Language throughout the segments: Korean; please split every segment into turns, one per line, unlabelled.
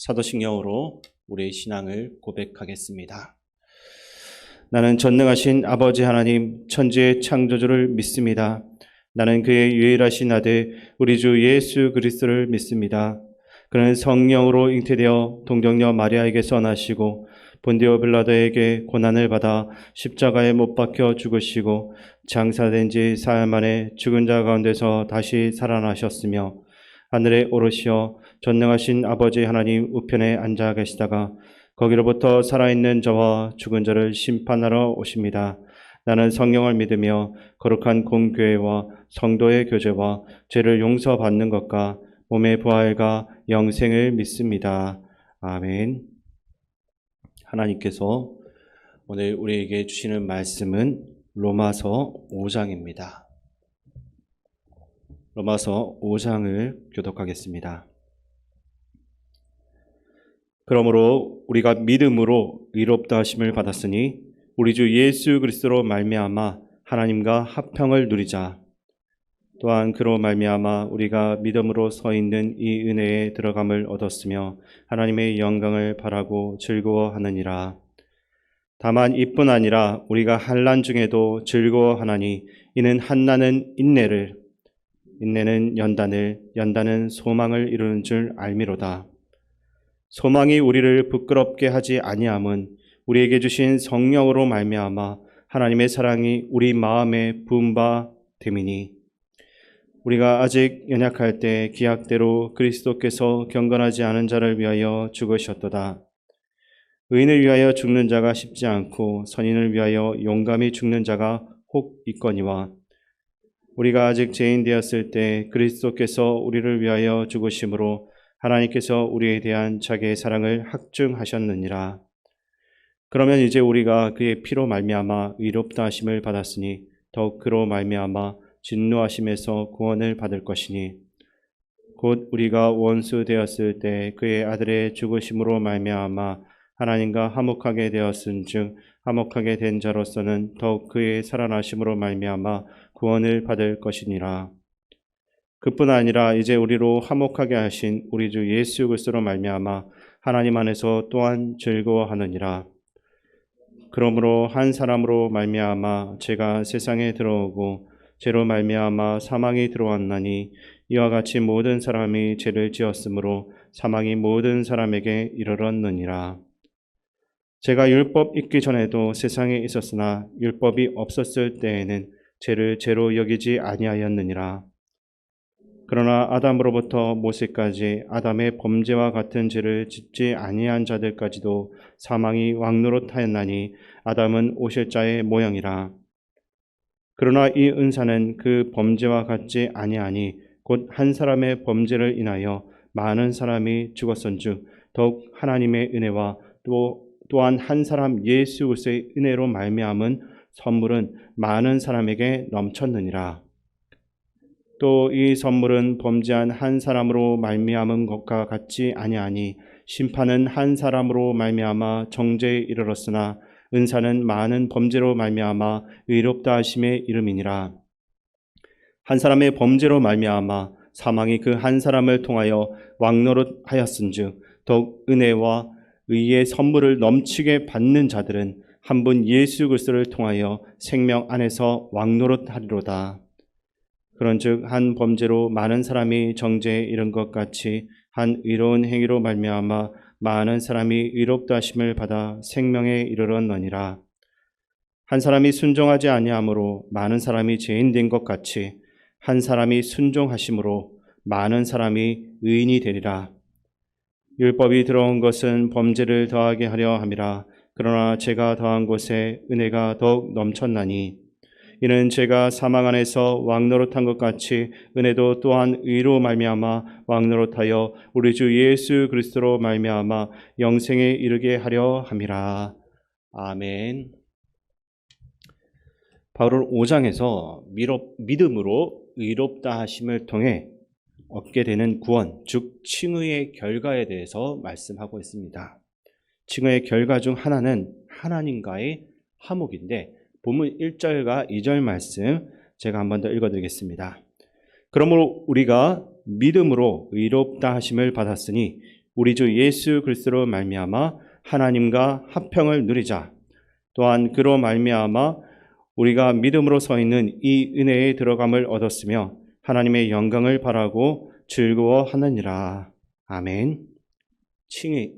사도신경으로 우리의 신앙을 고백하겠습니다. 나는 전능하신 아버지 하나님 천지의 창조주를 믿습니다. 나는 그의 유일하신 아들 우리 주 예수 그리스도를 믿습니다. 그는 성령으로 잉태되어 동정녀 마리아에게서 나시고 본디오 빌라도에게 고난을 받아 십자가에 못 박혀 죽으시고 장사된 지 사흘 만에 죽은 자 가운데서 다시 살아나셨으며 하늘에 오르시어 전능하신 아버지 하나님 우편에 앉아 계시다가 거기로부터 살아있는 저와 죽은 자를 심판하러 오십니다. 나는 성령을 믿으며 거룩한 공교회와 성도의 교제와 죄를 용서받는 것과 몸의 부활과 영생을 믿습니다. 아멘. 하나님께서 오늘 우리에게 주시는 말씀은 로마서 5장입니다. 로마서 5장을 교독하겠습니다. 그러므로 우리가 믿음으로 의롭다 하심을 받았으니 우리 주 예수 그리스도로 말미암아 하나님과 합평을 누리자. 또한 그로 말미암아 우리가 믿음으로 서 있는 이 은혜에 들어감을 얻었으며 하나님의 영광을 바라고 즐거워하느니라. 다만 이뿐 아니라 우리가 환난 중에도 즐거워하나니 이는 한난은 인내를, 인내는 연단을, 연단은 소망을 이루는 줄 알미로다. 소망이 우리를 부끄럽게 하지 아니함은 우리에게 주신 성령으로 말미암아 하나님의 사랑이 우리 마음에 부은 바 됨이니 우리가 아직 연약할 때 기약대로 그리스도께서 경건하지 않은 자를 위하여 죽으셨도다. 의인을 위하여 죽는 자가 쉽지 않고 선인을 위하여 용감히 죽는 자가 혹 있거니와 우리가 아직 죄인 되었을 때 그리스도께서 우리를 위하여 죽으심으로 하나님께서 우리에 대한 자기의 사랑을 확증하셨느니라. 그러면 이제 우리가 그의 피로 말미암아 의롭다 하심을 받았으니 더욱 그로 말미암아 진노하심에서 구원을 받을 것이니 곧 우리가 원수 되었을 때 그의 아들의 죽으심으로 말미암아 하나님과 화목하게 되었은즉 화목하게 된 자로서는 더욱 그의 살아나심으로 말미암아 구원을 받을 것이니라. 그뿐 아니라 이제 우리로 화목하게 하신 우리 주 예수 그리스도로 말미암아 하나님 안에서 또한 즐거워하느니라. 그러므로 한 사람으로 말미암아 죄가 세상에 들어오고 죄로 말미암아 사망이 들어왔나니 이와 같이 모든 사람이 죄를 지었으므로 사망이 모든 사람에게 이르렀느니라. 죄가 율법 있기 전에도 세상에 있었으나 율법이 없었을 때에는 죄를 죄로 여기지 아니하였느니라. 그러나 아담으로부터 모세까지 아담의 범죄와 같은 죄를 짓지 아니한 자들까지도 사망이 왕노릇하였나니 아담은 오실 자의 모형이라. 그러나 이 은사는 그 범죄와 같지 아니하니 곧 한 사람의 범죄를 인하여 많은 사람이 죽었은즉 더욱 하나님의 은혜와 또한 한 사람 예수 그리스도의 은혜로 말미암은 선물은 많은 사람에게 넘쳤느니라. 또 이 선물은 범죄한 한 사람으로 말미암은 것과 같지 아니하니 심판은 한 사람으로 말미암아 정죄에 이르렀으나 은사는 많은 범죄로 말미암아 의롭다 하심의 이름이니라. 한 사람의 범죄로 말미암아 사망이 그 한 사람을 통하여 왕노릇하였은즉 더욱 은혜와 의의 선물을 넘치게 받는 자들은 한 분 예수 그리스도를 통하여 생명 안에서 왕노릇하리로다. 그런즉 한 범죄로 많은 사람이 정죄에 이른 것 같이 한 의로운 행위로 말미암아 많은 사람이 의롭다 하심을 받아 생명에 이르렀느니라. 한 사람이 순종하지 아니함으로 많은 사람이 죄인 된 것 같이 한 사람이 순종하심으로 많은 사람이 의인이 되리라. 율법이 들어온 것은 범죄를 더하게 하려 함이라. 그러나 죄가 더한 곳에 은혜가 더욱 넘쳤나니 이는 죄가 사망 안에서 왕노릇한 것 같이 은혜도 또한 의로 말미암아 왕노릇하여 우리 주 예수 그리스도로 말미암아 영생에 이르게 하려 함이라. 아멘. 바울은 5장에서 믿음으로 의롭다 하심을 통해 얻게 되는 구원, 즉 칭의의 결과에 대해서 말씀하고 있습니다. 칭의의 결과 중 하나는 하나님과의 화목인데 본문 1절과 2절 말씀 제가 한 번 더 읽어드리겠습니다. 그러므로 우리가 믿음으로 의롭다 하심을 받았으니 우리 주 예수 그리스도로 말미암아 하나님과 화평을 누리자. 또한 그로 말미암아 우리가 믿음으로 서 있는 이 은혜에 들어감을 얻었으며 하나님의 영광을 바라고 즐거워하느니라. 아멘. 칭의,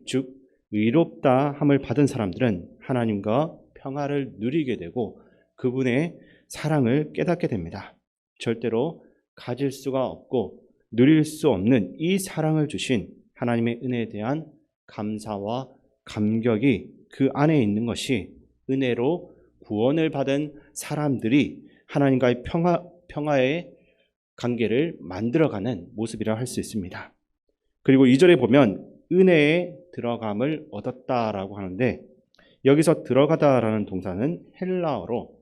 즉 의롭다 함을 받은 사람들은 하나님과 평화를 누리게 되고 그분의 사랑을 깨닫게 됩니다. 절대로 가질 수가 없고 누릴 수 없는 이 사랑을 주신 하나님의 은혜에 대한 감사와 감격이 그 안에 있는 것이 은혜로 구원을 받은 사람들이 하나님과의 평화의 관계를 만들어가는 모습이라 할 수 있습니다. 그리고 2절에 보면 은혜에 들어감을 얻었다라고 하는데 여기서 들어가다라는 동사는 헬라어로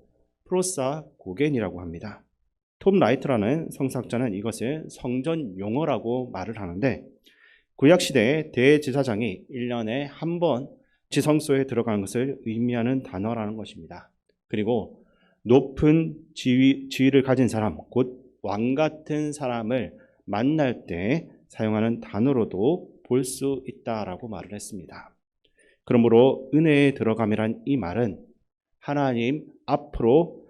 프로사 고겐이라고 합니다. 톰 라이트라는 성사학자는 이것을 성전 용어라고 말을 하는데 구약시대의 대제사장이 1년에 한 번 지성소에 들어가는 것을 의미하는 단어라는 것입니다. 그리고 높은 지위를 가진 사람, 곧 왕 같은 사람을 만날 때 사용하는 단어로도 볼 수 있다라고 말을 했습니다. 그러므로 은혜에 들어감이란 이 말은 하나님 앞으로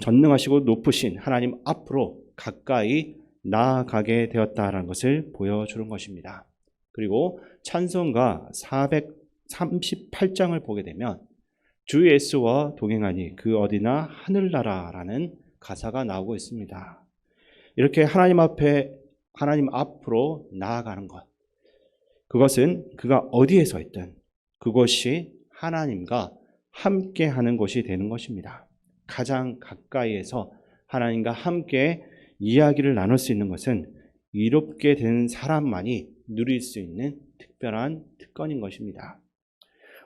전능하시고 높으신 하나님 앞으로 가까이 나아가게 되었다라는 것을 보여주는 것입니다. 그리고 찬송가 438장을 보게 되면 주 예수와 동행하니 그 어디나 하늘나라라는 가사가 나오고 있습니다. 이렇게 하나님 앞으로 나아가는 것, 그것은 그가 어디에 서 있든 그것이 하나님과 함께하는 것이 되는 것입니다. 가장 가까이에서 하나님과 함께 이야기를 나눌 수 있는 것은 이롭게 된 사람만이 누릴 수 있는 특별한 특권인 것입니다.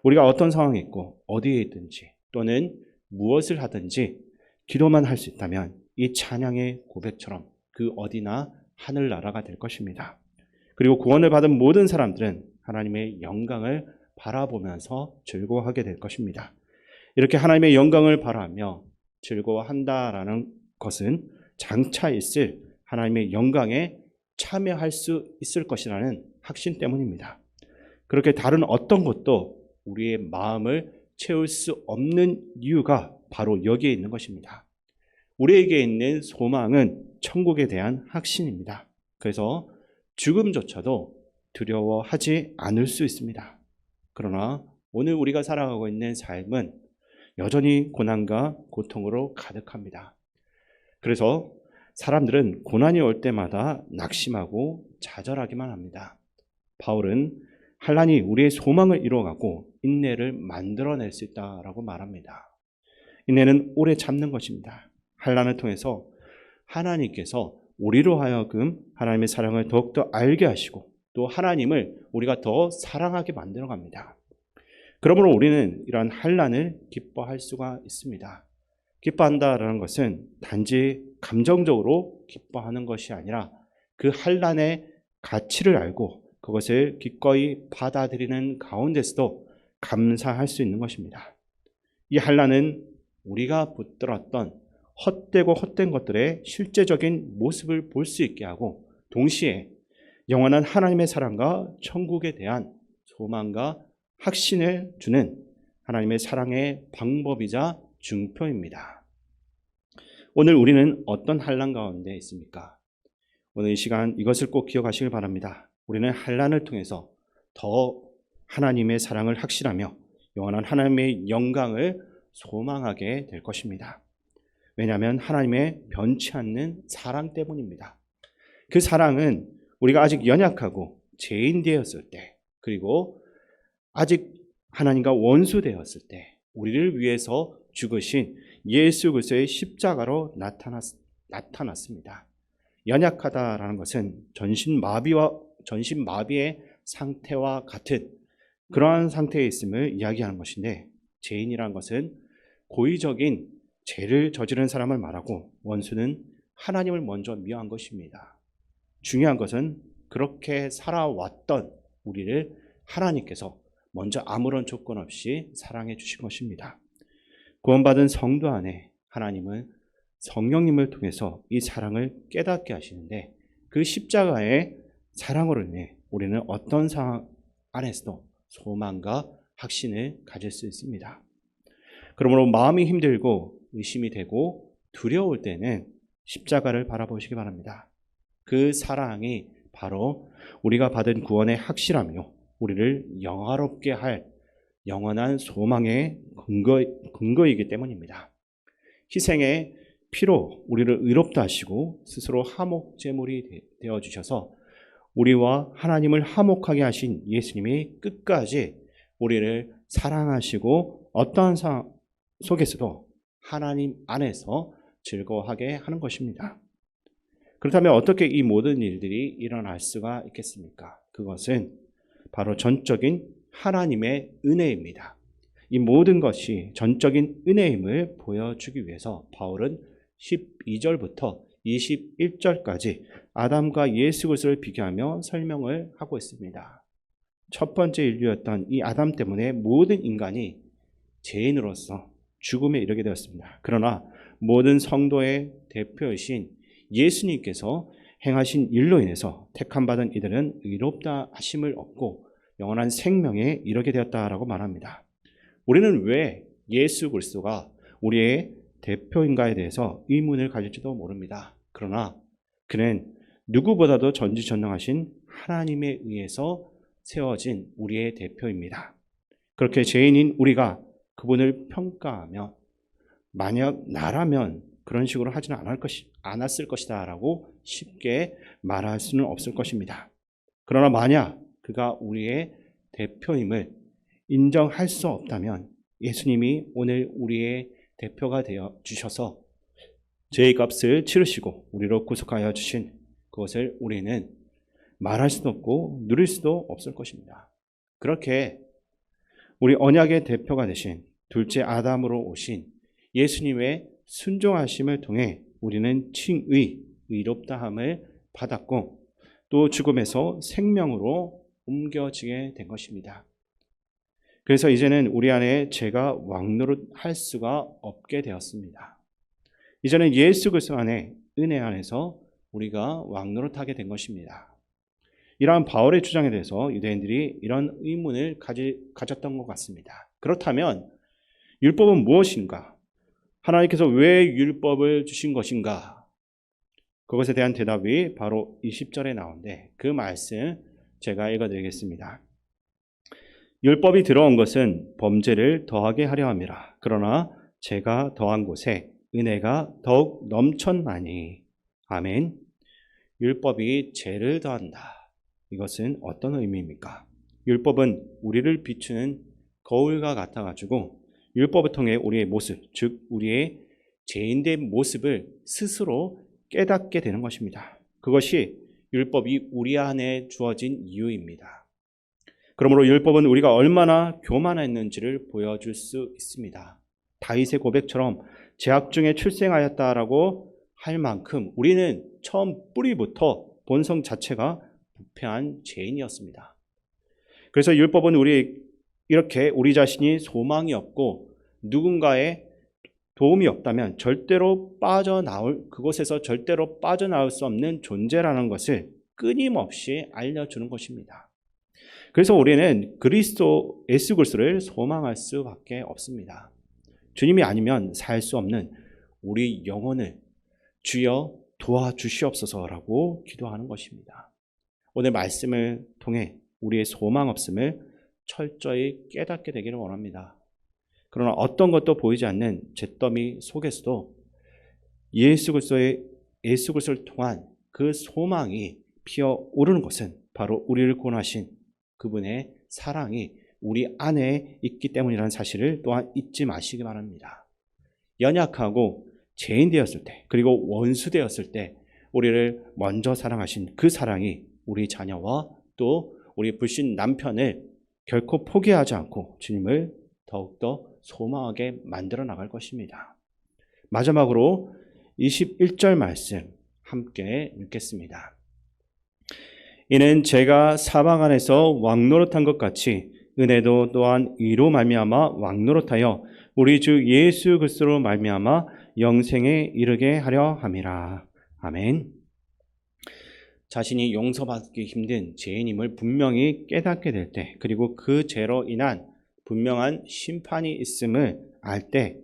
우리가 어떤 상황에 있고 어디에 있든지 또는 무엇을 하든지 기도만 할 수 있다면 이 찬양의 고백처럼 그 어디나 하늘나라가 될 것입니다. 그리고 구원을 받은 모든 사람들은 하나님의 영광을 바라보면서 즐거워하게 될 것입니다. 이렇게 하나님의 영광을 바라며 즐거워한다라는 것은 장차 있을 하나님의 영광에 참여할 수 있을 것이라는 확신 때문입니다. 그렇게 다른 어떤 것도 우리의 마음을 채울 수 없는 이유가 바로 여기에 있는 것입니다. 우리에게 있는 소망은 천국에 대한 확신입니다. 그래서 죽음조차도 두려워하지 않을 수 있습니다. 그러나 오늘 우리가 살아가고 있는 삶은 여전히 고난과 고통으로 가득합니다. 그래서 사람들은 고난이 올 때마다 낙심하고 좌절하기만 합니다. 바울은 환난이 우리의 소망을 이루어가고 인내를 만들어낼 수 있다라고 말합니다. 인내는 오래 참는 것입니다. 환난을 통해서 하나님께서 우리로 하여금 하나님의 사랑을 더욱더 알게 하시고 또 하나님을 우리가 더 사랑하게 만들어 갑니다. 그러므로 우리는 이러한 환난을 기뻐할 수가 있습니다. 기뻐한다라는 것은 단지 감정적으로 기뻐하는 것이 아니라 그 환난의 가치를 알고 그것을 기꺼이 받아들이는 가운데서도 감사할 수 있는 것입니다. 이 환난은 우리가 붙들었던 헛되고 헛된 것들의 실제적인 모습을 볼 수 있게 하고 동시에 영원한 하나님의 사랑과 천국에 대한 소망과 확신을 주는 하나님의 사랑의 방법이자 증표입니다. 오늘 우리는 어떤 환난 가운데 있습니까? 오늘 이 시간 이것을 꼭 기억하시길 바랍니다. 우리는 환난을 통해서 더 하나님의 사랑을 확신하며 영원한 하나님의 영광을 소망하게 될 것입니다. 왜냐하면 하나님의 변치 않는 사랑 때문입니다. 그 사랑은 우리가 아직 연약하고 죄인 되었을 때 그리고 아직 하나님과 원수 되었을 때 우리를 위해서 죽으신 예수 그리스도의 십자가로 나타났습니다. 연약하다라는 것은 전신마비의 상태와 같은 그러한 상태에 있음을 이야기하는 것인데 죄인이라는 것은 고의적인 죄를 저지른 사람을 말하고 원수는 하나님을 먼저 미워한 것입니다. 중요한 것은 그렇게 살아왔던 우리를 하나님께서 먼저 아무런 조건 없이 사랑해 주신 것입니다. 구원받은 성도 안에 하나님은 성령님을 통해서 이 사랑을 깨닫게 하시는데 그 십자가의 사랑으로 인해 우리는 어떤 상황 안에서도 소망과 확신을 가질 수 있습니다. 그러므로 마음이 힘들고 의심이 되고 두려울 때는 십자가를 바라보시기 바랍니다. 그 사랑이 바로 우리가 받은 구원의 확실하며 우리를 영화롭게 할 영원한 소망의 근거이기 때문입니다. 희생의 피로 우리를 의롭다 하시고 스스로 화목 제물이 되어주셔서 우리와 하나님을 화목하게 하신 예수님이 끝까지 우리를 사랑하시고 어떠한 상황 속에서도 하나님 안에서 즐거워하게 하는 것입니다. 그렇다면 어떻게 이 모든 일들이 일어날 수가 있겠습니까? 그것은 바로 전적인 하나님의 은혜입니다. 이 모든 것이 전적인 은혜임을 보여주기 위해서 바울은 12절부터 21절까지 아담과 예수 그리스도를 비교하며 설명을 하고 있습니다. 첫 번째 인류였던 이 아담 때문에 모든 인간이 죄인으로서 죽음에 이르게 되었습니다. 그러나 모든 성도의 대표이신 예수님께서 행하신 일로 인해서 택함받은 이들은 의롭다 하심을 얻고 영원한 생명에 이르게 되었다라고 말합니다. 우리는 왜 예수 그리스도가 우리의 대표인가에 대해서 의문을 가질지도 모릅니다. 그러나 그는 누구보다도 전지전능하신 하나님에 의해서 세워진 우리의 대표입니다. 그렇게 죄인인 우리가 그분을 평가하며 만약 나라면 그런 식으로 하지는 않았을 것이다 라고 쉽게 말할 수는 없을 것입니다. 그러나 만약 그가 우리의 대표임을 인정할 수 없다면 예수님이 오늘 우리의 대표가 되어 주셔서 죄의 값을 치르시고 우리로 구속하여 주신 그것을 우리는 말할 수도 없고 누릴 수도 없을 것입니다. 그렇게 우리 언약의 대표가 되신 둘째 아담으로 오신 예수님의 순종하심을 통해 우리는 칭의, 의롭다함을 받았고 또 죽음에서 생명으로 옮겨지게 된 것입니다. 그래서 이제는 우리 안에 죄가 왕노릇할 수가 없게 되었습니다. 이제는 예수 그리스도 안에 은혜 안에서 우리가 왕노릇하게 된 것입니다. 이러한 바울의 주장에 대해서 유대인들이 이런 의문을 가졌던 것 같습니다. 그렇다면 율법은 무엇인가? 하나님께서 왜 율법을 주신 것인가? 그것에 대한 대답이 바로 20절에 나오는데 그 말씀 제가 읽어드리겠습니다. 율법이 들어온 것은 범죄를 더하게 하려 함이라. 그러나 죄가 더한 곳에 은혜가 더욱 넘쳤나니. 아멘. 율법이 죄를 더한다. 이것은 어떤 의미입니까? 율법은 우리를 비추는 거울과 같아가지고 율법을 통해 우리의 모습, 즉 우리의 죄인된 모습을 스스로 깨닫게 되는 것입니다. 그것이 율법이 우리 안에 주어진 이유입니다. 그러므로 율법은 우리가 얼마나 교만했는지를 보여줄 수 있습니다. 다윗의 고백처럼 죄악 중에 출생하였다라고 할 만큼 우리는 처음 뿌리부터 본성 자체가 부패한 죄인이었습니다. 그래서 율법은 이렇게 우리 자신이 소망이 없고 누군가의 도움이 없다면 그곳에서 절대로 빠져나올 수 없는 존재라는 것을 끊임없이 알려주는 것입니다. 그래서 우리는 예수 그리스도를 소망할 수밖에 없습니다. 주님이 아니면 살 수 없는 우리 영혼을 주여 도와주시옵소서라고 기도하는 것입니다. 오늘 말씀을 통해 우리의 소망 없음을 철저히 깨닫게 되기를 원합니다. 그러나 어떤 것도 보이지 않는 잿더미 속에서도 예수 그리스도를 통한 그 소망이 피어오르는 것은 바로 우리를 구원하신 그분의 사랑이 우리 안에 있기 때문이라는 사실을 또한 잊지 마시기 바랍니다. 연약하고 죄인 되었을 때 그리고 원수 되었을 때 우리를 먼저 사랑하신 그 사랑이 우리 자녀와 또 우리 불신 남편을 결코 포기하지 않고 주님을 더욱더 소망하게 만들어 나갈 것입니다. 마지막으로 21절 말씀 함께 읽겠습니다. 이는 제가 사방 안에서 왕노릇한 것 같이 은혜도 또한 이로 말미암아 왕노릇하여 우리 주 예수 그리스도로 말미암아 영생에 이르게 하려 함이라. 아멘. 자신이 용서받기 힘든 죄인임을 분명히 깨닫게 될 때, 그리고 그 죄로 인한 분명한 심판이 있음을 알 때,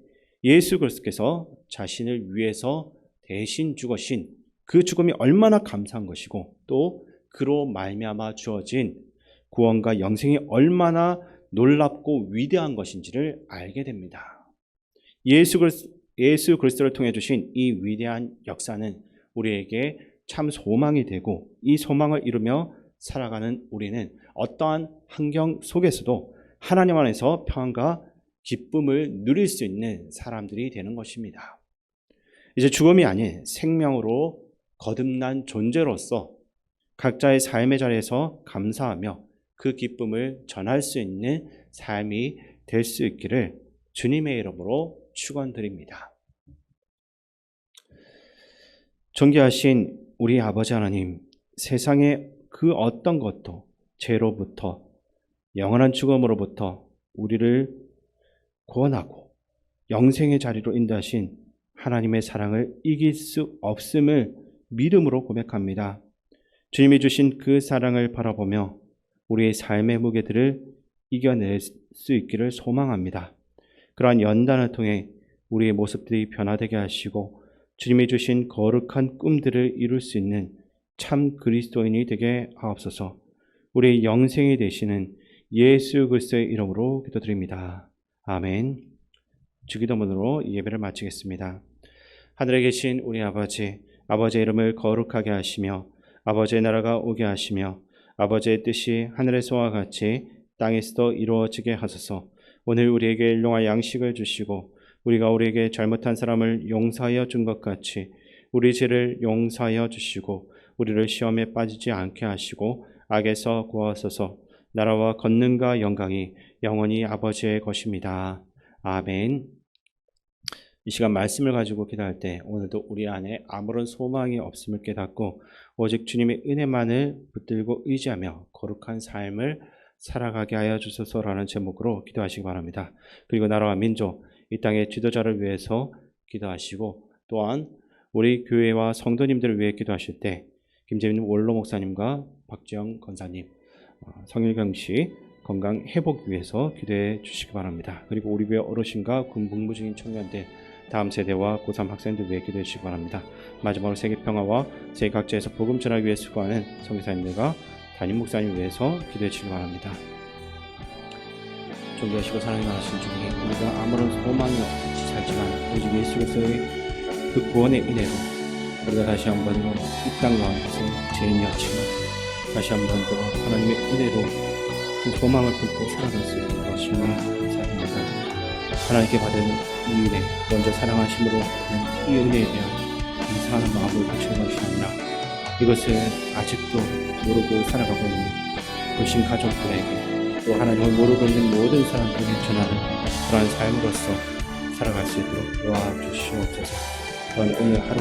예수 그리스도께서 자신을 위해서 대신 죽으신 그 죽음이 얼마나 감사한 것이고, 또 그로 말미암아 주어진 구원과 영생이 얼마나 놀랍고 위대한 것인지를 알게 됩니다. 예수 그리스도를 통해 주신 이 위대한 역사는 우리에게 참 소망이 되고, 이 소망을 이루며 살아가는 우리는 어떠한 환경 속에서도 하나님 안에서 평안과 기쁨을 누릴 수 있는 사람들이 되는 것입니다. 이제 죽음이 아닌 생명으로 거듭난 존재로서 각자의 삶의 자리에서 감사하며 그 기쁨을 전할 수 있는 삶이 될 수 있기를 주님의 이름으로 축원드립니다. 존귀하신 우리 아버지 하나님, 세상의 그 어떤 것도 죄로부터 영원한 죽음으로부터 우리를 구원하고 영생의 자리로 인도하신 하나님의 사랑을 이길 수 없음을 믿음으로 고백합니다. 주님이 주신 그 사랑을 바라보며 우리의 삶의 무게들을 이겨낼 수 있기를 소망합니다. 그러한 연단을 통해 우리의 모습들이 변화되게 하시고 주님이 주신 거룩한 꿈들을 이룰 수 있는 참 그리스도인이 되게 하옵소서. 우리의 영생이 되시는 예수 그리스도의 이름으로 기도드립니다. 아멘. 주기도문으로 이 예배를 마치겠습니다. 하늘에 계신 우리 아버지, 아버지의 이름을 거룩하게 하시며 아버지의 나라가 오게 하시며 아버지의 뜻이 하늘에서와 같이 땅에서도 이루어지게 하소서. 오늘 우리에게 일용할 양식을 주시고 우리가 우리에게 잘못한 사람을 용서하여 준 것 같이 우리 죄를 용서하여 주시고 우리를 시험에 빠지지 않게 하시고 악에서 구하소서. 나라와 권능과 영광이 영원히 아버지의 것입니다. 아멘. 이 시간 말씀을 가지고 기도할 때 오늘도 우리 안에 아무런 소망이 없음을 깨닫고 오직 주님의 은혜만을 붙들고 의지하며 거룩한 삶을 살아가게 하여 주소서라는 제목으로 기도하시기 바랍니다. 그리고 나라와 민족, 이 땅의 지도자를 위해서 기도하시고 또한 우리 교회와 성도님들을 위해 기도하실 때 김재민 원로 목사님과 박지영 권사님, 성일경 씨 건강 회복 위해서 기도해 주시기 바랍니다. 그리고 우리 교회 어르신과 군 복무 중인 청년들, 다음 세대와 고3 학생들 위해 기도해 주시기 바랍니다. 마지막으로 세계 평화와 세계 각지에서 복음 전하기 위해 수고하는 선교사님들과 담임 목사님 위해서 기도해 주시기 바랍니다. 존귀하시고 사랑하신 주님, 우리가 아무런 소망이 없이 살지만 오직 예수 그리스도의 그 구원의 은혜로 우리가 다시 한 번 더 이 땅 가운데서 죄인이었지만 다시 한 번 더 하나님의 은혜로 그 소망을 품고 살아갈 수 있는 것임에 감사합니다. 하나님께 받은 이 은혜, 먼저 사랑하심으로 이 은혜에 대한 감사하는 마음을 붙이는 것이 아니라 이것을 아직도 모르고 살아가고 있는 불신 가족들에게 또 하나님을 모르고 있는 모든 사람들에게 전하는 그러한 삶으로서 살아갈 수 있도록 도와주시옵소서. 또한 오늘 하루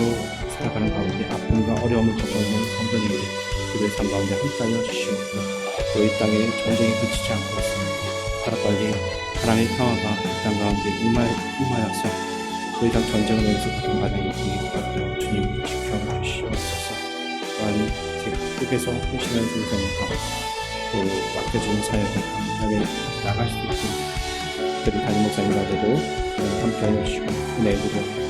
살아가는 가운데 아픔과 어려움을 겪고 있는 성도님들 그들의 삶 가운데 함께하여 주시옵고 또 이 땅에 전쟁이 그치지 않고 있으면 하루빨리 하나님의 평화가 이 땅 가운데 임하여서 더 이상 전쟁을 통해서 고통받는 일이 없도록 주님 지켜주시옵소서. 또한 각국에서 헌신하는 선생님과 또 맡겨주는 사역을 감사하게 나갈 수 있도록 특별히 담임 목사님과도 함께하여 주시고 은혜 주고